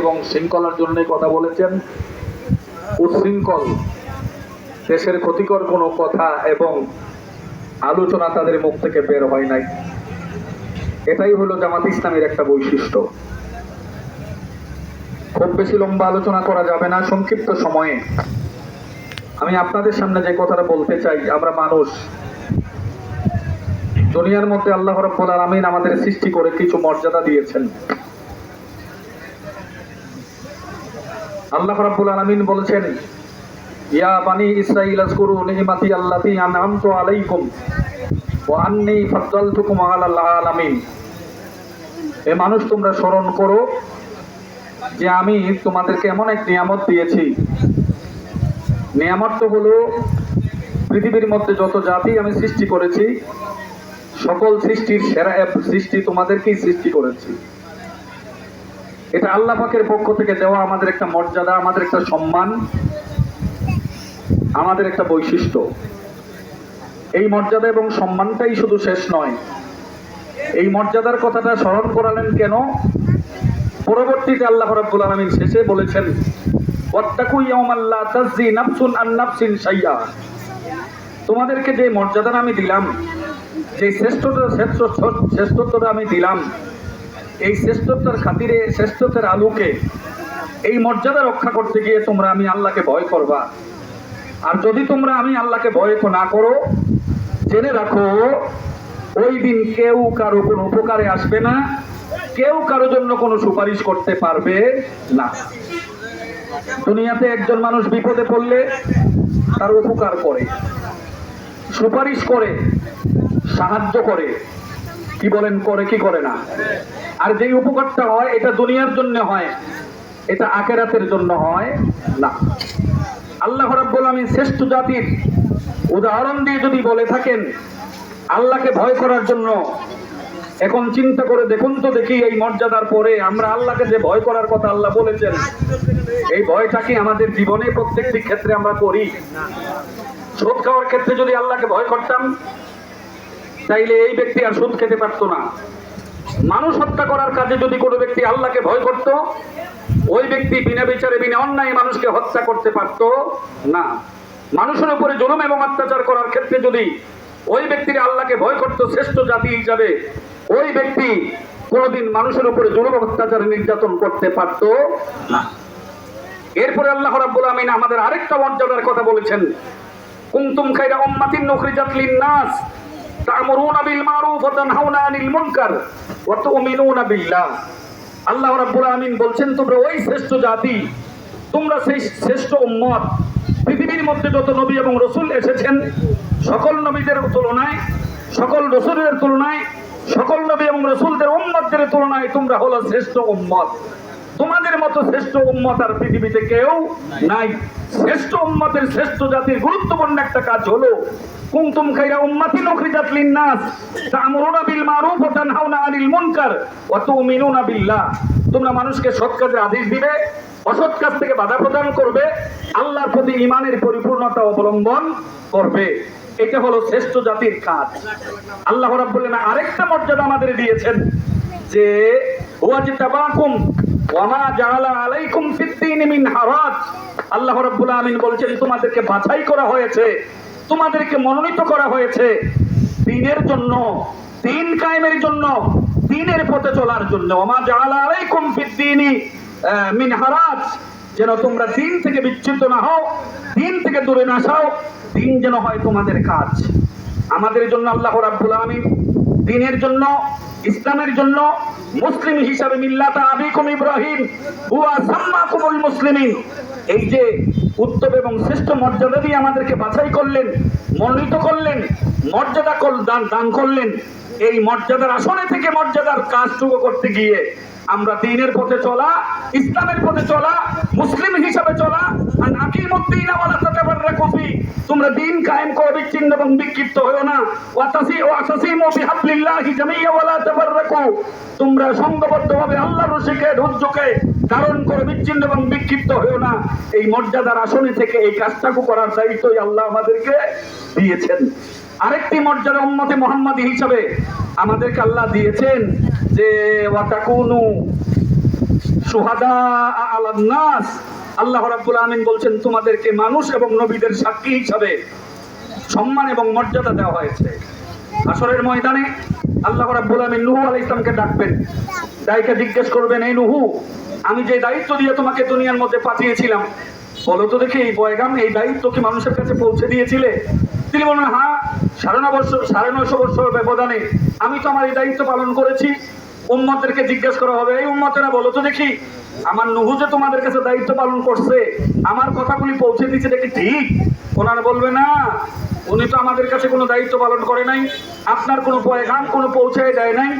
এবং শৃঙ্খলার জন্যই কথা বলেছেন। উচ্ছৃঙ্খল দেশের ক্ষতিকর কোনো কথা এবং আলোচনা তাদের মুখ থেকে বের হয় নাই। এটাই হলো জামাত ইসলামের একটা বৈশিষ্ট্য। খুব বেশি লম্বা আলোচনা করা যাবে না, সংক্ষিপ্ত সময়ে আমি আপনাদের সামনে যে কথাটা বলতে চাই, আমরা মানুষ, দুনিয়ার মধ্যে আল্লাহ রাব্বুল আলামিন আমাদের সৃষ্টি করে কিছু মর্যাদা দিয়েছেন। আল্লাহ রাব্বুল আলামিন বলেছেন, ইয়া বানি ইসরাঈল আযকুরু নি'মাতি আল্লাতী আন'আমতু আলাইকুম ওয়া আন্নী ফাদ্দালতুকুম আলাল আলামিন। এ মানুষ, তোমরা স্মরণ করো যে আমি তোমাদেরকে এমন এক নিয়ামত দিয়েছি। নিয়ামত হলো পৃথিবীর মধ্যে যত জাতি আমি সৃষ্টি করেছি, সকল সৃষ্টির সেরা সৃষ্টি তোমাদেরকেই সৃষ্টি করেছি। এটা আল্লাহ পাকের পক্ষ থেকে দেওয়া আমাদের একটা মর্যাদা, আমাদের একটা সম্মান, আমাদের একটা বৈশিষ্ট্য। এই মর্যাদা এবং সম্মানটাই শুধু শেষ নয়, এই মর্যাদার কথাটা স্মরণ করালেন কেন? পরবর্তীতে আল্লাহ রাব্বুল আলামিন শেষে বলেছেন, ওয়াত্তাকু ইয়াওমান লা তাজজি নাফসুন আন নাফসিন শাইআ। তোমাদেরকে যে মর্যাদা আমি দিলাম, যে শ্রেষ্ঠত্বটা আমি দিলাম, এই শ্রেষ্ঠত্বের খাতিরে, শ্রেষ্ঠত্বের আলোকে এই মর্যাদা রক্ষা করতে গিয়ে তোমরা আমি আল্লাহকে ভয় করবা। আর যদি তোমরা আমি আল্লাহকে ভয় না করো, জেনে রাখো ওই দিন কেউ কারো কোনো উপকারে আসবে না, কেউ কারো জন্য কোনো সুপারিশ করতে পারবে না। দুনিয়াতে একজন মানুষ বিপদে পড়লে তার উপকার করে, সুপারিশ করে, সাহায্য করে, কি বলেন, করে কি করে না? আর যেই উপকারটা হয় এটা দুনিয়ার জন্য হয়, এটা আখিরাতের জন্য হয় না। আল্লাহ রাব্বুল আলামিন শ্রেষ্ঠ জাতির উদাহরণ দিয়ে যদি বলে থাকেন আল্লাহকে ভয় করার জন্য, এখন চিন্তা করে দেখুন তো দেখি, এই মর্যাদার পরে আমরা আল্লাহকে যে ভয় করার কথা আল্লাহ বলেছেন, এই ভয়টা কি আমাদের জীবনে প্রত্যেকটি ক্ষেত্রে আমরা করি? সুদ খাওয়ার ক্ষেত্রে যদি আল্লাহকে ভয় করতাম, তাইলে এই ব্যক্তি আর সুদ খেতে পারতো না। মানুষ হত্যা করার কাজে যদি কোনো ব্যক্তি আল্লাহকে ভয় করত, ওই ব্যক্তি বিনা বিচারে, বিনা অন্যায় মানুষকে হত্যা করতে পারত না। মানুষের উপরে জুলুম এবং অত্যাচার করার ক্ষেত্রে যদি ওই ব্যক্তির আল্লাহকে ভয় করত শ্রেষ্ঠ জাতি হিসাবে, ওই ব্যক্তি কোনোদিন মানুষের উপরে জুলুম অত্যাচার নির্যাতন করতে পারত না। এরপরে আল্লাহ রাব্বুল আলামিন আমাদের আরেকটা মর্যাদার কথা বলেছেন, কুনতুম খায়রা উম্মাতিন উখরিজাত লিন-নাস তা'মুরুনা বিল মারুফ ওয়া তানহাউনা আনিল মুনকার ওয়া তু'মিনুনা বিল্লাহ। আল্লাহ রাব্বুল আলামিন বলছেন, তোমরা ওই শ্রেষ্ঠ জাতি, তোমরা সেই শ্রেষ্ঠ উম্মত। পৃথিবীর মধ্যে যত নবী এবং রাসূল এসেছেন, সকল নবীদের তুলনায়, সকল রাসূলের তুলনায়, সকল নবী এবং রাসূলদের উম্মতদের তুলনায় তোমরা হলো শ্রেষ্ঠ উম্মত। তোমাদের মতো শ্রেষ্ঠ উম্মত আর পৃথিবীতে কেউ নাই। শ্রেষ্ঠ উম্মতের, শ্রেষ্ঠ জাতির গুরুত্বপূর্ণ একটা কাজ হলো, কুনতুম খায়রা উম্মাতিন উখরিজাত লিন-নাস তা'মুরুনা বিল মারুফ ওয়া তানহাউনা আনিল মুনকার ওয়া তু'মিনুনা বিল্লাহ। তোমরা মানুষকে সৎ কাজের আদেশ দিবে, অসৎ কাজ থেকে বাধা প্রদান করবে, আল্লাহর প্রতি ঈমানের পরিপূর্ণতা অবলম্বন করবে। এটা হলো শ্রেষ্ঠ জাতির কাজ। আল্লাহ রাব্বুল আলামিন আরেকটা মর্যাদা আমাদের দিয়েছেন যে ওয়াজতাবাকুম ওয়া মা জাআলা আলাইকুম ফিদ-দীনি মিন হারাজ। আল্লাহ রাব্বুল আলামিন বলেছেন, তোমাদেরকে বাছাই করা হয়েছে, তোমাদেরকে মনোনীত করা হয়েছে দ্বীনের জন্য, দ্বীন কায়েমের জন্য, দ্বীনের পথে চলার জন্য। ওয়া মা জাআলা আলাইকুম ফিদ-দীনি মিন হারাজ, যেন তোমরা দ্বীন থেকে বিচ্যুত না হও, দ্বীন থেকে দূরে না যাও, দ্বীন যেন হয় তোমাদের কাজ। আমাদের জন্য আল্লাহ রাব্বুল আলামিন দ্বীনের জন্য, ইসলামের জন্য, মুসলিম হিসাবে মিল্লাতা আবিকুম ইব্রাহিম হুয়া সাম্মাকুমুল মুসলিমিন, এই যে উত্তম এবং শ্রেষ্ঠ মর্যাদা দিয়ে আমাদেরকে বাছাই করলেন, মনোনীত করলেন, মর্যাদা দান করলেন। এই মর্যাদার আসনে থেকে মর্যাদার কাজটুকু করতে গিয়ে আমরা দ্বীনের পথে চলা, ইসলামের পথে চলা, মুসলিম হিসাবে চলা, আর আকিমুদ্দীন ওয়া লা তাতাফাররাকু ফি, তোমরা দ্বীন কায়েম করো, বিচ্ছিন্ন এবং বিক্ষিপ্ত হয়ো না। ওয়া তাসিমু বিহাবলিল্লাহি জামিয়া ওয়া লা তাফাররাকু, তোমরা সংঘবদ্ধভাবে আল্লাহর রশিকে, ধৈর্যকে ধারণ করে বিচ্ছিন্ন এবং বিক্ষিপ্ত হয়ো না। এই মর্যাদার আসনে থেকে এই কাজটাকে করার দায়িত্বই আল্লাহ আমাদেরকে দিয়েছেন। আরেকটি মর্যাদা উম্মতে মুহাম্মাদী হিসাবে আমাদেরকে আল্লাহ দিয়েছেন যে ওয়াতাকুনু শুহাদা আলান নাস, আল্লাহ রাব্বুল আমিন বলছেন তোমাদেরকে মানুষ এবং নবীদের সাক্ষী হিসাবে সম্মান এবং মর্যাদা দেওয়া হয়েছে। হাসরের ময়দানে আল্লাহ রাব্বুল আমিন নূহ আলাইহিস সালামকে ডাকবেন, ডাইকে জিজ্ঞেস করবেন, এই নূহ, আমি যে দায়িত্ব দিয়ে তোমাকে দুনিয়ার মধ্যে পাঠিয়েছিলাম, বলো তো দেখি এই পয়গাম, এই দায়িত্ব কি মানুষের কাছে পৌঁছে দিয়েছিলে? তিনি বললেন, হ্যাঁ, 950 বছর ব্যবধানে আমি তো আমার এই দায়িত্ব পালন করেছি। উম্মতদেরকে জিজ্ঞেস করা হবে, এই উম্মতেরা বলো তো দেখি, আমার নূহ যে তোমাদের কাছে দায়িত্ব পালন করছে, আমার কথাগুলি পৌঁছে দিচ্ছে দেখি ঠিক? ওনারা বলবে, না, উনি তো আমাদের কাছে কোনো দায়িত্ব পালন করে নাই, আপনার কোনো পয়গাম কোনো পৌঁছে দেয় নাই।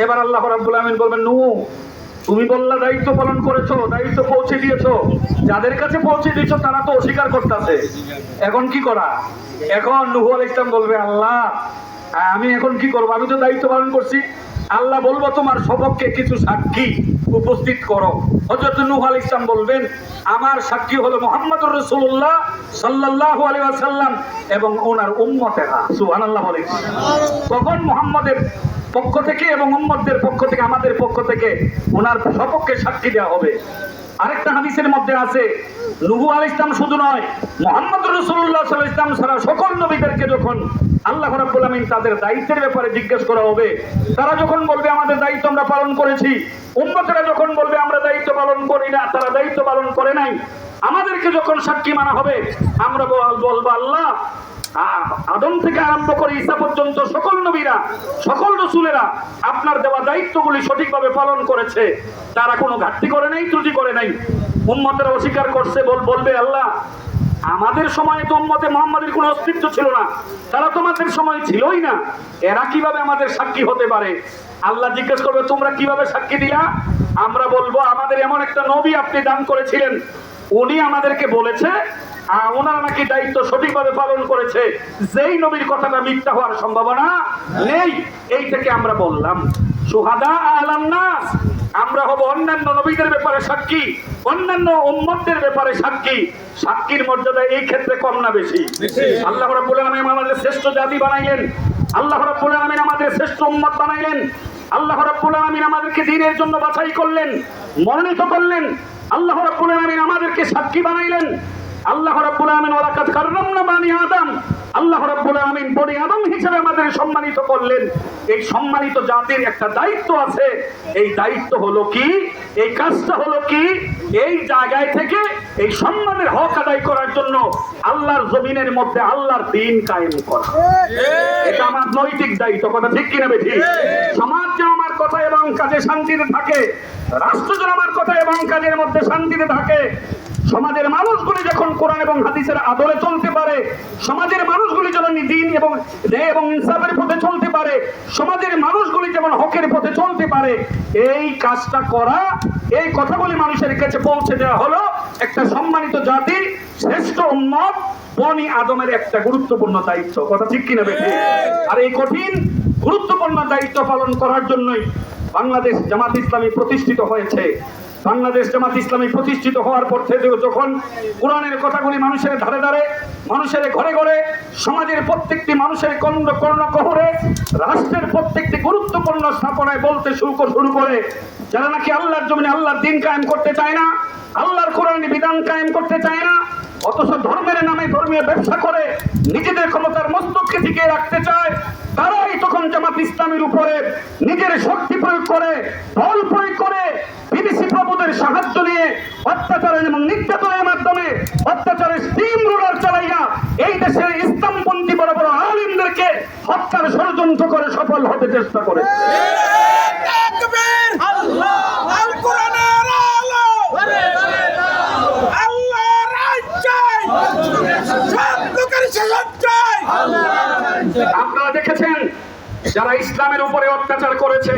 এবার আল্লাহ রাব্বুল আমিন বলবেন, নূহ, তুমি বললা দায়িত্ব পালন করেছো, দায়িত্ব পৌঁছে দিয়েছো, যাদের কাছে পৌঁছে দিয়েছো তারা তো অস্বীকার করতেছে, এখন কি করা? এখন নূহ আলাইহিস সালাম বলবে, আল্লাহ, আমি এখন কি করবো? আমি তো দায়িত্ব পালন করছি। আল্লাহ বলবো, তোমার সপক্ষে কিছু সাক্ষী উপস্থিত করো। হযরত নূহ আলাইহিস সালাম বলবেন, আমার সাক্ষী হলো মুহাম্মদুর রাসূলুল্লাহ সাল্লাল্লাহু আলাইহি ওয়াসাল্লাম এবং ওনার উম্মতেরা। সুবহানাল্লাহ বলেন। তখন মুহাম্মদের পক্ষ থেকে এবং উম্মতদের পক্ষ থেকে, আমাদের পক্ষ থেকে ওনার সপক্ষে সাক্ষী দেওয়া হবে। আরেকটা হাদিসের মধ্যে আছে, নূহ আলাইহিস সালাম শুধু নয়, মুহাম্মদুর রাসূলুল্লাহ সাল্লাল্লাহু আলাইহি ওয়াসাল্লাম ছাড়া সকল নবীদেরকে যখন আল্লাহ রাব্বুল আমিন তাদের দায়িত্বের ব্যাপারে জিজ্ঞেস করা হবে, তারা যখন বলবে আমাদের দায়িত্ব আমরা পালন করেছি, উম্মতেরা যখন বলবে আমরা দায়িত্ব পালন করি না, তারা দায়িত্ব পালন করে নাই, আমাদেরকে যখন সাক্ষী মানা হবে, আমরা বলবো, আল্লাহ, আদম থেকে আরম্ভ করে ঈসা পর্যন্ত সকল নবীরা, সকল রাসূলেরা আপনার দেওয়া দায়িত্বগুলি সঠিকভাবে পালন করেছে, তারা কোনো ঘাটতি করে নাই, ত্রুটি করে নাই। উম্মতেরা অস্বীকার করছে, বলবে, আল্লাহ, আমাদের সময়ে তো উম্মতে মুহাম্মাদের কোনো অস্তিত্ব ছিল না, তারা তোমাদের সময় ছিলই না, এরা কিভাবে আমাদের সাক্ষী হতে পারে? আল্লাহ জিজ্ঞেস করবে, তোমরা কিভাবে সাক্ষী দিলা? আমরা বলবো, আমাদের এমন একটা নবী আপনি দান করেছিলেন, উনি আমাদেরকে বলেছে ওনারা নাকি দায়িত্ব সঠিকভাবে পালন করেছে, যেই নবীর কথাটা মিথ্যা হওয়ার সম্ভাবনা নেই। এই থেকে আমরা বললাম শুহাদা আলান নাস, আমরা হব অন্যান্য নবীদের ব্যাপারে সাক্ষী, অন্যান্য উম্মতদের ব্যাপারে সাক্ষী। সাক্ষীর মর্যাদা এই ক্ষেত্রে কম না বেশি? আল্লাহ রাব্বুল আলামিন আমাদের শ্রেষ্ঠ জাতি বানাইলেন, আল্লাহ রাব্বুল আলামিন আমাদের শ্রেষ্ঠ উম্মত বানাইলেন, আল্লাহ রাব্বুল আলামিন আমাদেরকে দ্বীনের জন্য বাছাই করলেন, মনোনীত করলেন, আল্লাহ রাব্বুল আলামিন আমাদেরকে সাক্ষী বানাইলেন। আল্লাহ রাব্বুল আলামিন ওয়ালাকাদ কাররামনা বানি আদম, আল্লাহ রাব্বুল আলামিন বনি আদম হিসেবে আমাদের সম্মানিত করলেন। এই সম্মানিত জাতির একটা দায়িত্ব আছে, এই দায়িত্ব হলো কি, এই কাজটা হলো কি, এই জায়গায় থেকে এই সম্মানের হক আদায় করার জন্য আল্লাহর জমিনের মধ্যে আল্লাহর দ্বীন কায়েম করা। এটা আমার নৈতিক দায়িত্ব, কথা ঠিক কিনা বেঠিক? সমাজ যেন আমার কথা এবং কাজে শান্তিতে থাকে, রাষ্ট্র যেন আমার কথা এবং কাজের মধ্যে শান্তিতে থাকে, সমাজের মানুষগুলি যখন কোরআন এবং হাদিসের আদলে চলতে পারে, সমাজের মানুষগুলি যেমন দ্বীন এবং ন্যায় এবং ইনসাফের পথে চলতে পারে, সমাজের মানুষগুলি যেমন হকের পথে চলতে পারে, এই কাজটা করা, এই কথাগুলি মানুষের কাছে পৌঁছে দেওয়া হলো একটা সম্মানিত জাতি, শ্রেষ্ঠ উম্মত বনি আদমের একটা গুরুত্বপূর্ণ দায়িত্ব, কথা ঠিক কিনা বেঠিক? আর এই কঠিন গুরুত্বপূর্ণ দায়িত্ব পালন করার জন্যই বাংলাদেশ জামাত ইসলামী প্রতিষ্ঠিত হয়েছে। বাংলাদেশ জামাত ইসলামী প্রতিষ্ঠিত হওয়ার পর থেকে যখন কোরআনের কথাগুলি মানুষের ধারে ধারে, মানুষের ঘরে ঘরে, সমাজের প্রত্যেকটি মানুষের কর্ণকহরে, রাষ্ট্রের প্রত্যেকটি গুরুত্বপূর্ণ স্থাপনায় বলতে শুরু করে, যারা নাকি আল্লাহর জমিনে আল্লাহর দ্বীন কায়েম করতে চায় না, আল্লাহর কোরআনের বিধান কায়েম করতে চায় না, অথচ ধর্মের নামে ধর্মীয় ব্যবসা করে নিজেদের ক্ষমতার মস্তককে টিকিয়ে রাখতে চায়, তারাই তখন জামাত ইসলামীর উপরে নিজের শক্তি প্রয়োগ করে, বল প্রয়োগ করে, বিদেশি প্রভুদের সাহায্য নিয়ে অত্যাচারের এবং নির্যাতনের মাধ্যমে অত্যাচারের স্টিম রোলার চালাইয়া এই দেশের ইসলামপন্থী বড় বড় আলিমদেরকে হত্যার ষড়যন্ত্র করে সফল হতে চেষ্টা করে। আপনারা দেখেছেন যারা ইসলামের উপরে অত্যাচার করেছে,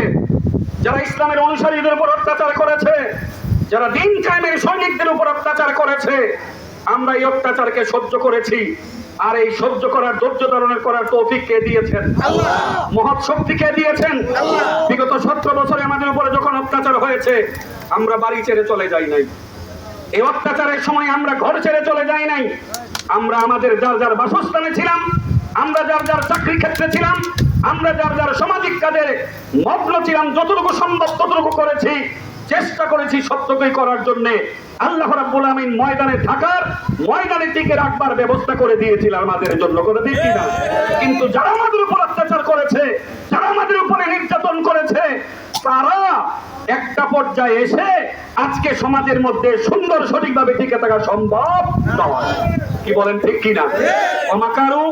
যারা ইসলামের অনুসারীদের উপর অত্যাচার করেছে, যারা দ্বীন কায়েমের সৈনিকদের উপর অত্যাচার করেছে, আমরা এই অত্যাচারকে সহ্য করেছি। আর এই সহ্য করার, ধৈর্য ধারণের করার তৌফিক কে দিয়েছেন? মহৎ শক্তি কে দিয়েছেন? বিগত 17 বছরে আমাদের উপরে যখন অত্যাচার হয়েছে, আমরা বাড়ি ছেড়ে চলে যাই নাই। এই অত্যাচারের সময় আমরা ঘর ছেড়ে চলে যাই নাই। আমরা আমাদের যার যার বাসস্থানে ছিলাম, আমরা যার যার চাকরি ক্ষেত্রে ছিলাম, আমরা যার যার সামাজিক কাজে মগ্ন ছিলাম, যতটুকু সম্ভব ততটুকু করেছি। চেষ্টা করেছি সত্যকে করার জন্য। আল্লাহ রাব্বুল আমিন ময়দানে থাকার, ময়দানে টিকে রাখবার ব্যবস্থা করে দিয়েছিল আমাদের জন্য, করে দিয়েছি না? কিন্তু যারা আমাদের উপর অত্যাচার করেছে, যারা আমাদের উপরে নির্যাতন করেছে, তারা একটা পর্যায়ে এসে আজকে সমাজের মধ্যে সুন্দর সঠিকভাবে টিকে থাকা সম্ভব নয়। কি বলেন, ঠিক কিনা? ওমাকারু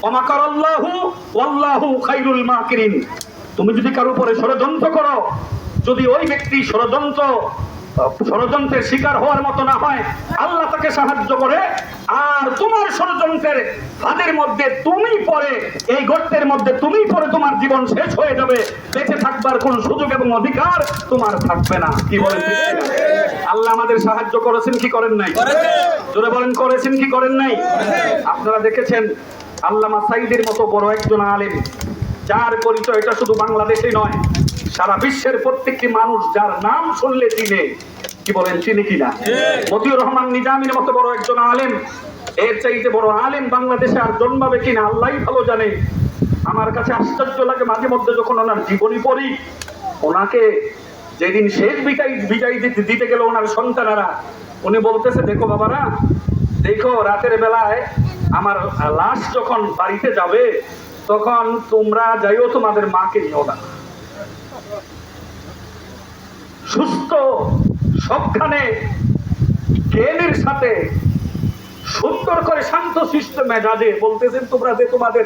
ওমাকারাল্লাহু ওয়াল্লাহু খায়রুল মাকিরিন। তুমি যদি কারো উপরে ষড়যন্ত্র করো, যদি ওই ব্যক্তি ষড়যন্ত্রের শিকার হওয়ার মতো না হয়, আল্লাহ তাকে সাহায্য করে। আর তোমার ষড়যন্ত্রের ফাঁদের মধ্যে তুমি পড়ে, এই গর্তের মধ্যে তুমি পড়ে, তোমার জীবন শেষ হয়ে যাবে, বেঁচে থাকবার কোন সুযোগ এবং অধিকার তোমার থাকবে না। কি বলেন, ঠিক না? আল্লাহ আমাদের সাহায্য করেছেন কি করেন নাই? জোরে বলেন, করেছেন কি করেন নাই? আপনারা দেখেছেন আল্লামা সাঈদীর মতো বড় একজন আলেম, যার পরিচয় এটা শুধু বাংলাদেশে নয়, সারা বিশ্বের প্রত্যেকটি মানুষ যার নাম শুনলে চিনে। কি বলেন, চিনে কিনা? মতিউর রহমান নিজামীর মতো বড় একজন আলেম, এর চাইতে বড় আলেম বাংলাদেশে আর জন্মাবে কিনা আল্লাহই ভালো জানে। আমার কাছে আশ্চর্য লাগে মাঝে মধ্যে যখন ওনার জীবনী পড়ি, ওনাকে যেদিন শেষ বিদায় দিতে গেল ওনার সন্তানেরা, উনি বলতেছে, দেখো বাবারা, দেখো রাতের বেলায় আমার লাশ যখন বাড়িতে যাবে, তখন তোমরা যাইও, তোমাদের মাকে নিও না। সুস্থ সবখানে জ্ঞানের সাথে সুন্দর করে শান্ত শিষ্ট মেজাজে বলতেছেন, তোমরা যে তোমাদের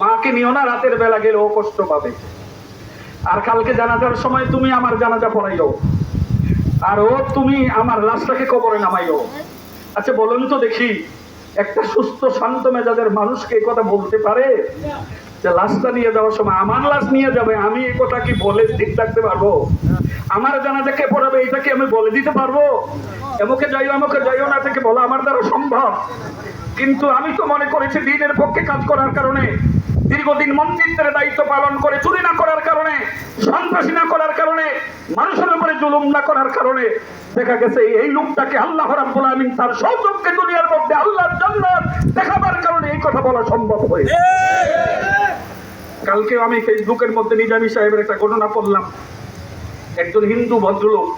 মাকে নিও না, রাতের বেলা গেলে ও কষ্ট পাবে। আর কালকে জানাজার সময় তুমি আমার জানাজা পড়াইও, আর ও তুমি আমার লাশটাকে কবরে নামাইও। আচ্ছা বলুন তো দেখি, একটা সুস্থ শান্ত মেজাজের মানুষকে এই কথা বলতে পারে যে লাশটা নিয়ে যাওয়ার সময় আমার লাশ নিয়ে যাবে, আমি এই কথা কি বলে ঠিক থাকতে পারবো? আমার জানাজা কে পড়াবে এটা কি আমি বলে দিতে পারবো? এমকে যাইও না থেকে বলা আমার দ্বারা সম্ভব। কিন্তু আমি তো মনে করেছি দিনের পক্ষে কাজ করার কারণে, দীর্ঘদিন মন্ত্রিত্বের দায়িত্ব পালন করে চুরি না করার কারণে, সন্ত্রাসী না করার কারণে, মানুষের উপরে জুলুম না করার কারণে দেখা গেছে এই লোকটাকে আল্লাহ রাব্বুল আমিন তার সৌজন্যকে দুনিয়ার মধ্যে আল্লাহর জান্নাত দেখাবার কারণে এই কথা বলা সম্ভব হয়েছে। কালকে আমি ফেসবুকের মধ্যে নিজামী সাহেবের একটা ঘটনা পড়লাম। একজন হিন্দু ভদ্রলোক,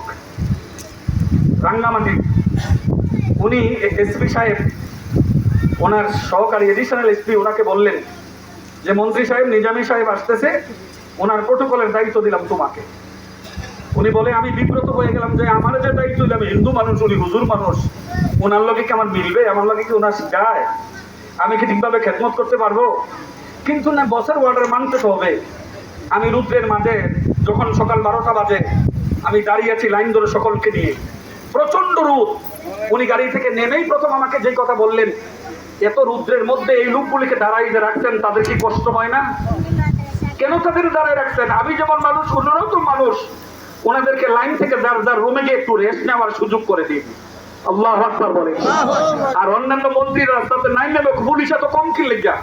রাঙ্গামাটি, উনি এসপি সাহেব, ওনার সহকারী এডিশনাল এসপি ওনাকে বললেন যে মন্ত্রী সাহেব, নিজামী সাহেব আসতেছে, ওনার প্রটোকলের দায়িত্ব দিলাম তোমাকে। উনি বলে, আমি বিব্রত হয়ে গেলাম যে আমার যে দায়িত্ব দিলাম, হিন্দু মানুষ, উনি হুজুর মানুষ, ওনার লগে কি আমার মিলবে? আমার লগে কি ওনার যায়? আমি কি ঠিকভাবে খেদমত করতে পারবো? কিন্তু না, বসের অর্ডার মানতে হবে। আমি রুদ্রের মাঝে যখন সকাল 12টা বাজে, আমি দাঁড়িয়ে আছি লাইন ধরে সকলকে নিয়ে, প্রচন্ড রোদ। উনি গাড়ি থেকে নেমেই প্রথম আমাকে যে কথা বললেন, এত রুদ্রের মধ্যে এই লোকগুলিকে দাঁড়াই রাখছেন, তাদের কি কষ্ট হয় না? কেন তাদের দাঁড়ায় রাখছেন? আমি যেমন মানুষ, ওনারাও তো মানুষ, ওনাদেরকে লাইন থেকে যার যার রুমে গিয়ে একটু রেস্ট নেওয়ার সুযোগ করে দিন। আল্লাহু আকবার বলে। আর অন্যান্য মন্ত্রীরা রাস্তাতে নাই নেবে, পুলিশ এত কম কি লেগা?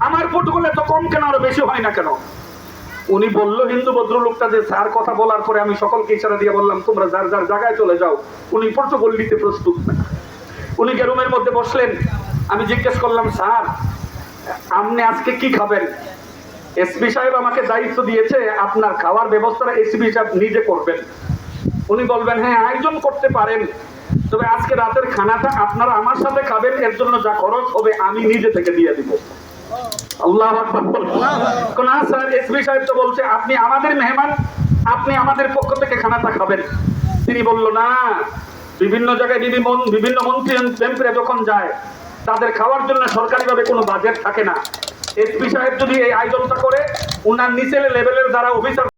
আমার প্রটোকল এত কম কেন, আরো বেশি হয় না কেন? উনি বললো, হিন্দু ভদ্রলোকটা যে স্যার কথা বলার পরে আমি সকলকে ইশারা দিয়ে বললাম, তোমরা যার যার জায়গায় চলে যাও। উনি প্রটোকল নিতে প্রস্তুত না। উনি রুমের মধ্যে বসলেন। আমি জিজ্ঞেস করলাম, স্যার আপনি আজকে কি খাবেন? এসপি সাহেব আমাকে দায়িত্ব দিয়েছে আপনার খাওয়ার ব্যবস্থাটা এসপি সাহেব নিজে করবেন। উনি বলবেন, হ্যাঁ আয়োজন করতে পারেন, তবে আজকে রাতের খানাটা আপনারা আমার সাথে খাবেন, এর জন্য যা খরচ হবে আমি নিজে থেকে দিয়ে দিব। আল্লাহু আকবার। না স্যার, এসপি সাহেব তো বলছে আপনি আমাদের মেহমান, আপনি আমাদের পক্ষ থেকে খানাটা খাবেন। তিনি বলল, না, বিভিন্ন জায়গায় বিভিন্ন মন্ত্রী এমপিরা যখন যায়, তাদের খাওয়ার জন্য সরকারিভাবে কোনো বাজেট থাকে না। এসপি সাহেব যদি এই আয়োজনটা করে, ওনার নিচের লেভেলের যারা অফিসার